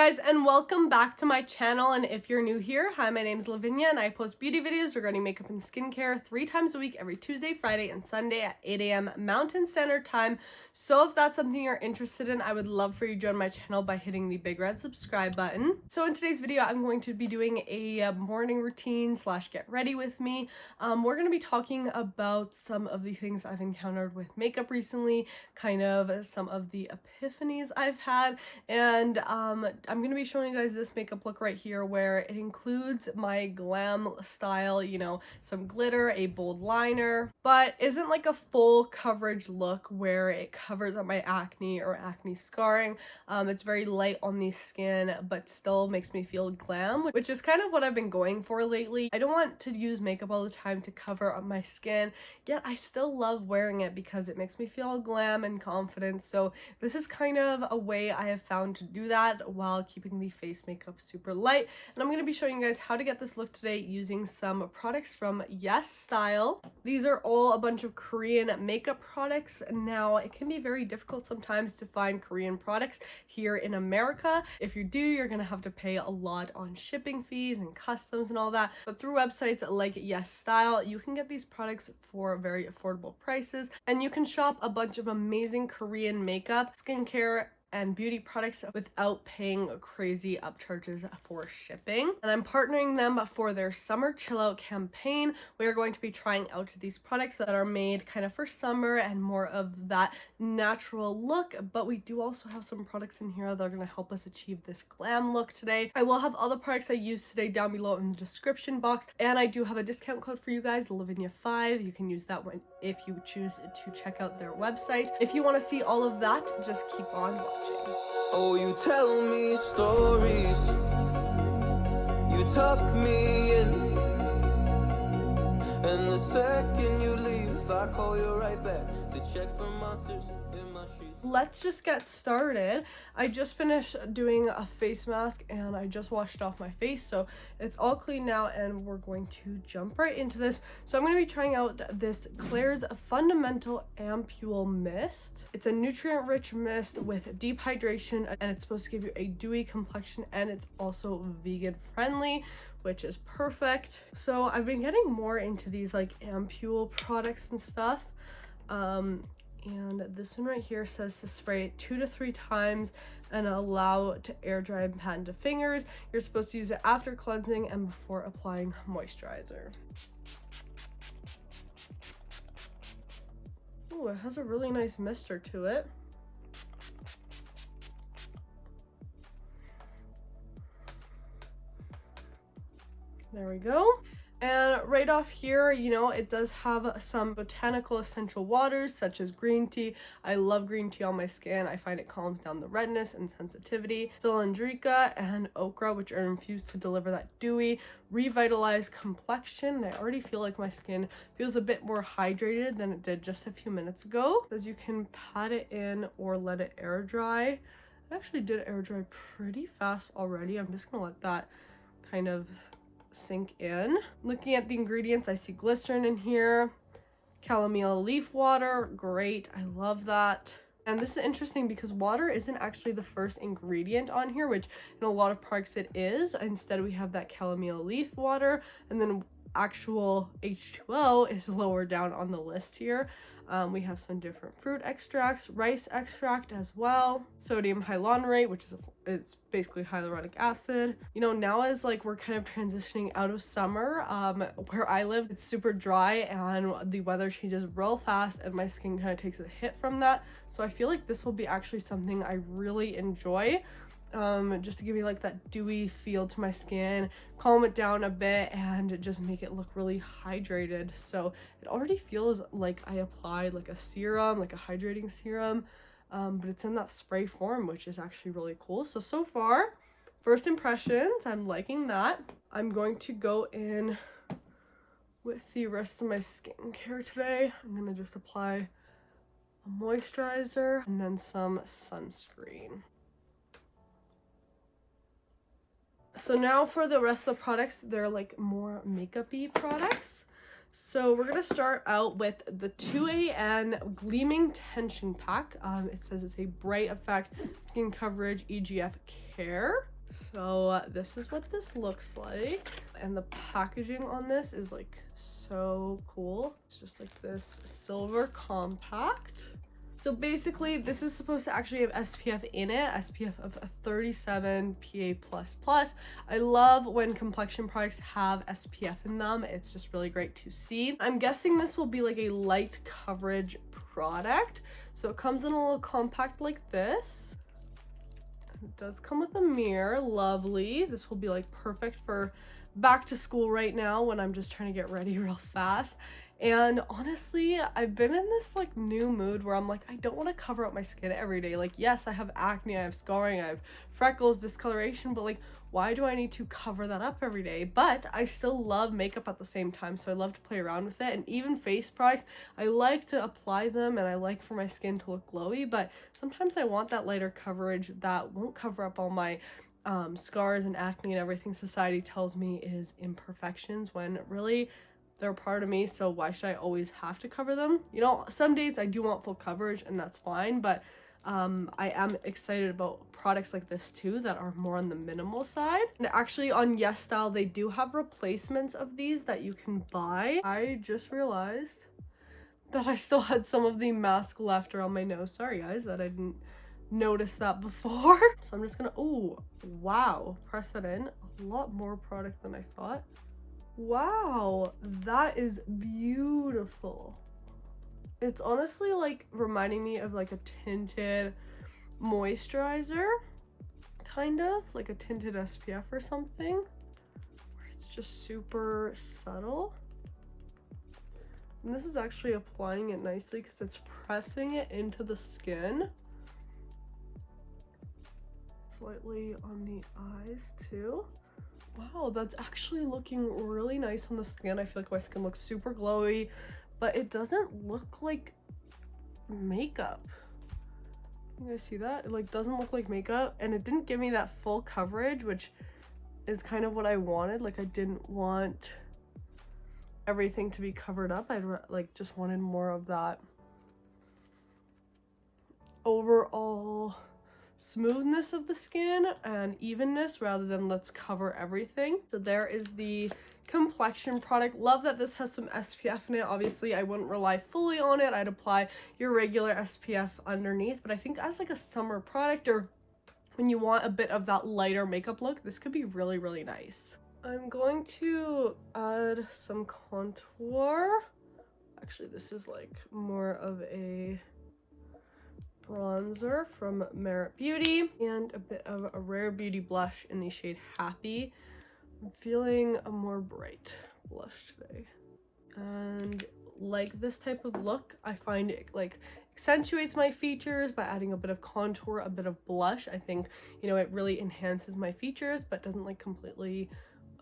guys, and welcome back to my channel. And if you're new here, hi, my name is Lavinia and I post beauty videos regarding makeup and skincare 3 times a week, every Tuesday, Friday, and Sunday at 8 a.m. Mountain Standard Time. So if that's something you're interested in, I would love for you to join my channel by hitting the big red subscribe button. So in today's video, I'm going to be doing a morning routine slash get ready with me. We're going to be talking about some of the things I've encountered with makeup recently, kind of some of the epiphanies I've had, and I'm going to be showing you guys this makeup look right here where it includes my glam style, you know, some glitter, a bold liner, but isn't like a full coverage look where it covers up my acne or acne scarring. It's very light on the skin, but still makes me feel glam, which is kind of what I've been going for lately. I don't want to use makeup all the time to cover up my skin, yet I still love wearing it because it makes me feel glam and confident. So this is kind of a way I have found to do that while keeping the face makeup super light. And I'm going to be showing you guys how to get this look today using some products from YesStyle. These are all a bunch of Korean makeup products. Now, it can be very difficult sometimes to find Korean products here in America. If you do, you're going to have to pay a lot on shipping fees and customs and all that. But through websites like YesStyle, you can get these products for very affordable prices, and you can shop a bunch of amazing Korean makeup, skincare, and beauty products without paying crazy upcharges for shipping. And I'm partnering them for their summer chill out campaign. We are going to be trying out these products that are made kind of for summer and more of that natural look, but we do also have some products in here that are going to help us achieve this glam look today. I will have all the products I used today down below in the description box, and I do have a discount code for you guys, Lavinia5. You can use that one if you choose to check out their website. If you want to see all of that, just keep on watching. Oh, you tell me stories, you tuck me in, and the second you leave, I call you right back to check for monsters in my sheets. Let's just get started. I just finished doing a face mask and I just washed off my face, so it's all clean now, and we're going to jump right into this. So I'm going to be trying out this Klairs Fundamental Ampule Mist. It's a nutrient-rich mist with deep hydration, and it's supposed to give you a dewy complexion, and it's also vegan friendly, which is perfect. So I've been getting more into these like ampule products and stuff. And this one right here says to spray it 2 to 3 times and allow it to air dry and pat into fingers. You're supposed to use it after cleansing and before applying moisturizer. Oh, it has a really nice mister to it. There we go. And right off here, you know, it does have some botanical essential waters such as green tea. I love green tea on my skin. I find it calms down the redness and sensitivity. Cylindrica and okra, which are infused to deliver that dewy, revitalized complexion. I already feel like my skin feels a bit more hydrated than it did just a few minutes ago. It says you can pat it in or let it air dry. It actually did air dry pretty fast already. I'm just gonna let that kind of sink in. Looking at the ingredients, I see glycerin in here, chamomile leaf water, great, I love that. And this is interesting because water isn't actually the first ingredient on here, which in a lot of products it is. Instead, we have that chamomile leaf water, and then actual H2O is lower down on the list here. We have some different fruit extracts, rice extract as well, sodium hyaluronate, which is it's basically hyaluronic acid. You know, now as like we're kind of transitioning out of summer, where I live, it's super dry and the weather changes real fast, and my skin kind of takes a hit from that. So I feel like this will be actually something I really enjoy. Just to give me like that dewy feel to my skin, calm it down a bit, and just make it look really hydrated. So it already feels like I applied like a serum, like a hydrating serum, but it's in that spray form, which is actually really cool. So far, first impressions, I'm liking that. I'm going to go in with the rest of my skincare today. I'm gonna just apply a moisturizer and then some sunscreen. So now for the rest of the products, they're like more makeup-y products. So we're going to start out with the 2AN Gleaming Tension Pack. It says it's a bright effect skin coverage EGF care. So this is what this looks like, and the packaging on this is like so cool. It's just like this silver compact. So basically this is supposed to actually have SPF in it, SPF of 37 PA++. I love when complexion products have SPF in them. It's just really great to see. I'm guessing this will be like a light coverage product. So it comes in a little compact like this. It does come with a mirror. Lovely. This will be like perfect for back to school right now when I'm just trying to get ready real fast. And honestly, I've been in this like new mood where I'm like, I don't want to cover up my skin every day. Like, yes, I have acne, I have scarring, I have freckles, discoloration, but like, why do I need to cover that up every day? But I still love makeup at the same time, so I love to play around with it. And even face products, I like to apply them and I like for my skin to look glowy, but sometimes I want that lighter coverage that won't cover up all my scars and acne and everything society tells me is imperfections, when really they're a part of me. So why should I always have to cover them? You know, some days I do want full coverage and that's fine, but I am excited about products like this too that are more on the minimal side. And actually on YesStyle, they do have replacements of these that you can buy. I just realized that I still had some of the mask left around my nose. Sorry guys that I didn't notice that before. So I'm just gonna, oh wow, press that in. A lot more product than I thought. Wow, that is beautiful. It's honestly like reminding me of like a tinted moisturizer, kind of like a tinted SPF or something, where it's just super subtle. And this is actually applying it nicely because it's pressing it into the skin. Slightly on the eyes too. Wow, that's actually looking really nice on the skin. I feel like my skin looks super glowy, but it doesn't look like makeup. You guys see that? It like doesn't look like makeup, and it didn't give me that full coverage, which is kind of what I wanted. Like I didn't want everything to be covered up. I like just wanted more of that overall smoothness of the skin and evenness rather than let's cover everything. So there is the complexion product. Love that this has some SPF in it. Obviously I wouldn't rely fully on it. I'd apply your regular SPF underneath, but I think as like a summer product or when you want a bit of that lighter makeup look, this could be really, really nice. I'm going to add some contour. Actually, this is like more of a bronzer from Merit Beauty and a bit of a Rare Beauty blush in the shade Happy. I'm feeling a more bright blush today. And like this type of look, I find it like accentuates my features by adding a bit of contour, a bit of blush. I think, you know, it really enhances my features but doesn't like completely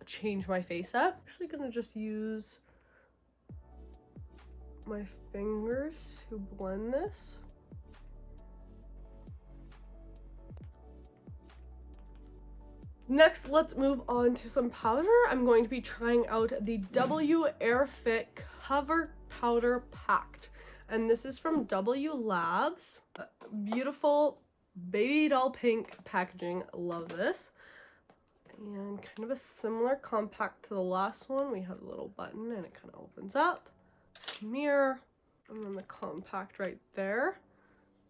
change my face up. I'm actually gonna just use my fingers to blend this. Next, let's move on to some powder. I'm going to be trying out the W Air Fit Cover Powder Packed. And this is from W Labs. Beautiful baby doll pink packaging. Love this. And kind of a similar compact to the last one. We have a little button and it kind of opens up. Mirror. And then the compact right there.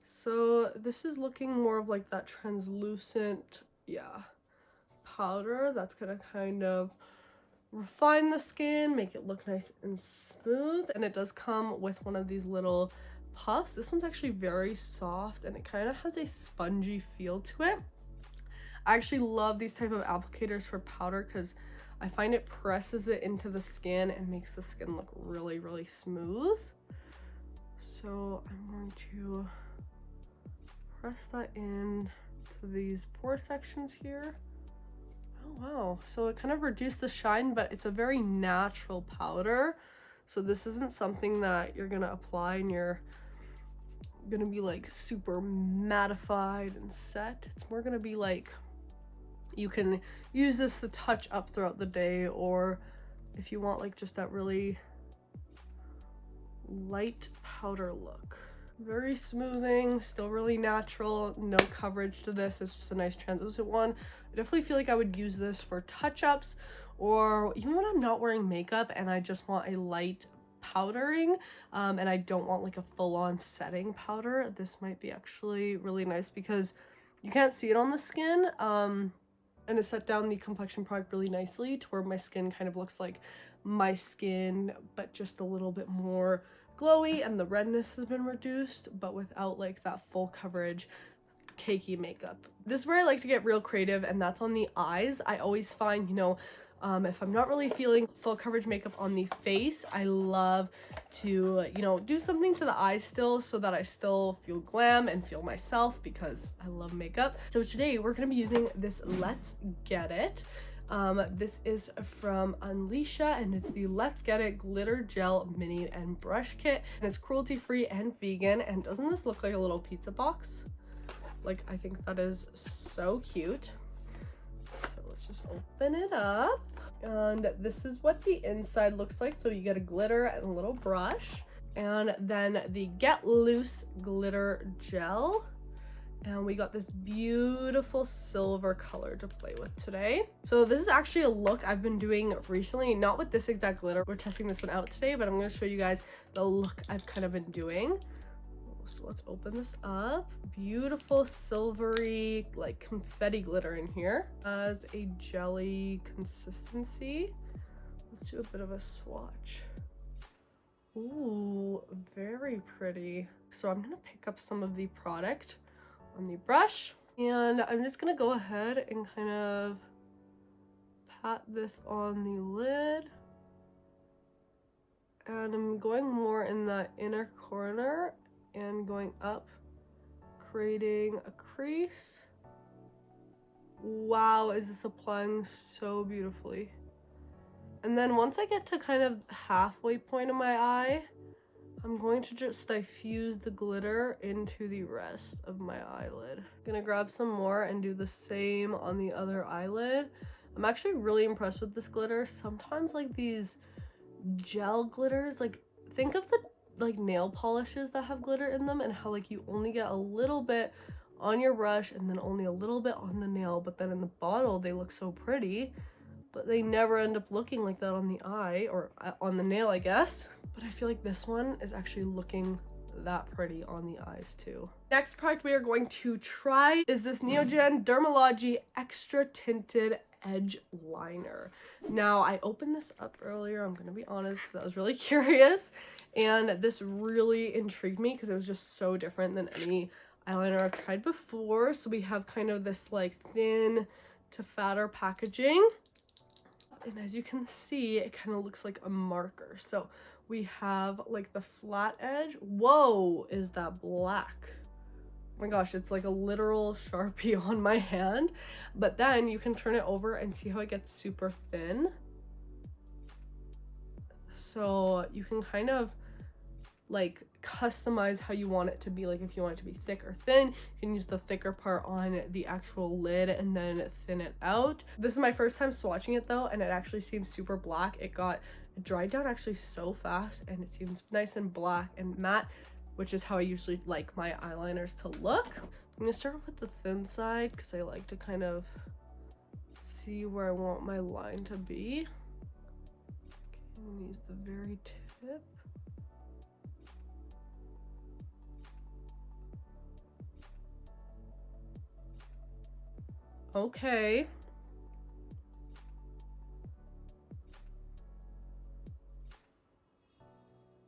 So this is looking more of like that translucent, yeah, powder that's gonna kind of refine the skin, make it look nice and smooth. And it does come with one of these little puffs. This one's actually very soft and it kind of has a spongy feel to it. I actually love these type of applicators for powder because I find it presses it into the skin and makes the skin look really, really smooth. So I'm going to press that in to these pore sections here. Oh wow, so it kind of reduced the shine, but it's a very natural powder. So this isn't something that you're gonna apply and you're gonna be like super mattified and set. It's more gonna be like, you can use this to touch up throughout the day, or if you want like just that really light powder look. Very smoothing, still really natural, no coverage to this. It's just a nice translucent one. I definitely feel like I would use this for touch-ups, or even when I'm not wearing makeup and I just want a light powdering, and I don't want like a full-on setting powder. This might be actually really nice because you can't see it on the skin, and it set down the complexion product really nicely to where my skin kind of looks like my skin, but just a little bit more glowy, and the redness has been reduced, but without like that full coverage cakey makeup. This is where I like to get real creative, and that's on the eyes. I always find, you know, if I'm not really feeling full coverage makeup on the face, I love to, you know, do something to the eyes still so that I still feel glam and feel myself, because I love makeup. So today we're going to be using this Let's Get It. This is from Unleasha, and it's the Let's Get It Glitter Gel Mini and Brush Kit, and it's cruelty free and vegan. And doesn't this look like a little pizza box? Like, I think that is so cute. So let's just open it up, and this is what the inside looks like. So you get a glitter and a little brush, and then the Get Loose glitter gel, and we got this beautiful silver color to play with today. So this is actually a look I've been doing recently, not with this exact glitter. We're testing this one out today, but I'm going to show you guys the look I've kind of been doing. So let's open this up. Beautiful silvery, like confetti glitter in here. Has a jelly consistency. Let's do a bit of a swatch. Ooh, very pretty. So I'm gonna pick up some of the product on the brush, and I'm just gonna go ahead and kind of pat this on the lid, and I'm going more in that inner corner and going up, creating a crease. Wow, is this applying so beautifully. And then once I get to kind of halfway point of my eye, I'm going to just diffuse the glitter into the rest of my eyelid. I'm gonna grab some more and do the same on the other eyelid. I'm actually really impressed with this glitter. Sometimes like these gel glitters, like think of the like nail polishes that have glitter in them, and how like you only get a little bit on your brush and then only a little bit on the nail, but then in the bottle they look so pretty, but they never end up looking like that on the eye or on the nail, I guess. But I feel like this one is actually looking that pretty on the eyes too. Next product we are going to try is this Neogen Dermalogy Extra Tinted Edge Liner. Now, I opened this up earlier, I'm gonna be honest, because I was really curious, and this really intrigued me because it was just so different than any eyeliner I've tried before. So we have kind of this like thin to fatter packaging, and as you can see, it kind of looks like a marker. So we have like the flat edge. Whoa, is that black? Oh my gosh, it's like a literal Sharpie on my hand. But then you can turn it over and see how it gets super thin. So you can kind of like customize how you want it to be. Like if you want it to be thick or thin, you can use the thicker part on the actual lid and then thin it out. This is my first time swatching it though, and it actually seems super black. It dried down actually so fast, and it seems nice and black and matte, which is how I usually like my eyeliners to look. I'm gonna start with the thin side because I like to kind of see where I want my line to be. Okay, I'm gonna use the very tip. Okay.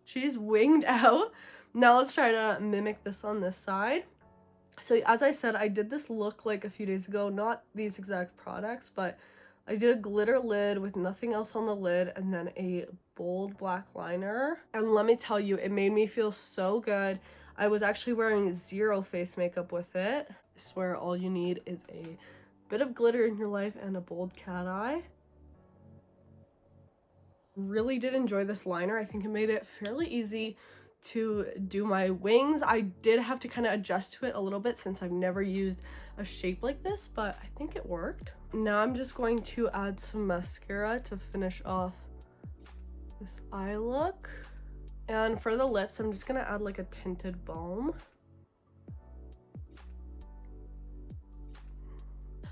She's winged out. Now let's try to mimic this on this side. So as I said, I did this look like a few days ago, not these exact products, but I did a glitter lid with nothing else on the lid and then a bold black liner. And let me tell you, it made me feel so good. I was actually wearing zero face makeup with it. I swear all you need is a bit of glitter in your life and a bold cat eye. Really did enjoy this liner. I think it made it fairly easy to do my wings. I did have to kind of adjust to it a little bit since I've never used a shape like this, but I think it worked. Now I'm just going to add some mascara to finish off this eye look. And for the lips, I'm just gonna add like a tinted balm.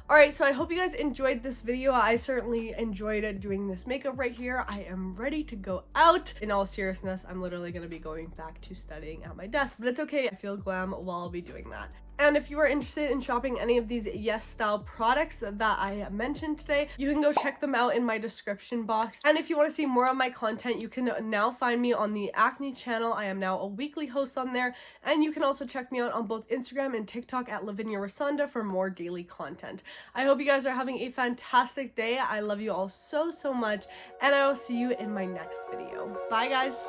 Alright, so I hope you guys enjoyed this video. I certainly enjoyed doing this makeup right here. I am ready to go out. In all seriousness, I'm literally going to be going back to studying at my desk, but it's okay. I feel glam while I'll be doing that. And if you are interested in shopping any of these YesStyle products that I mentioned today, you can go check them out in my description box. And if you want to see more of my content, you can now find me on the Acne channel. I am now a weekly host on there. And you can also check me out on both Instagram and TikTok at Lavinia for more daily content. I hope you guys are having a fantastic day. I love you all so, so much. And I will see you in my next video. Bye, guys.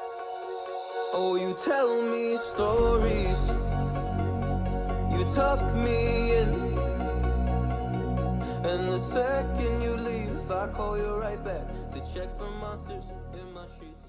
Oh, you tell me stories, you tuck me in, and the second you leave, I call you right back to check for monsters in my sheets.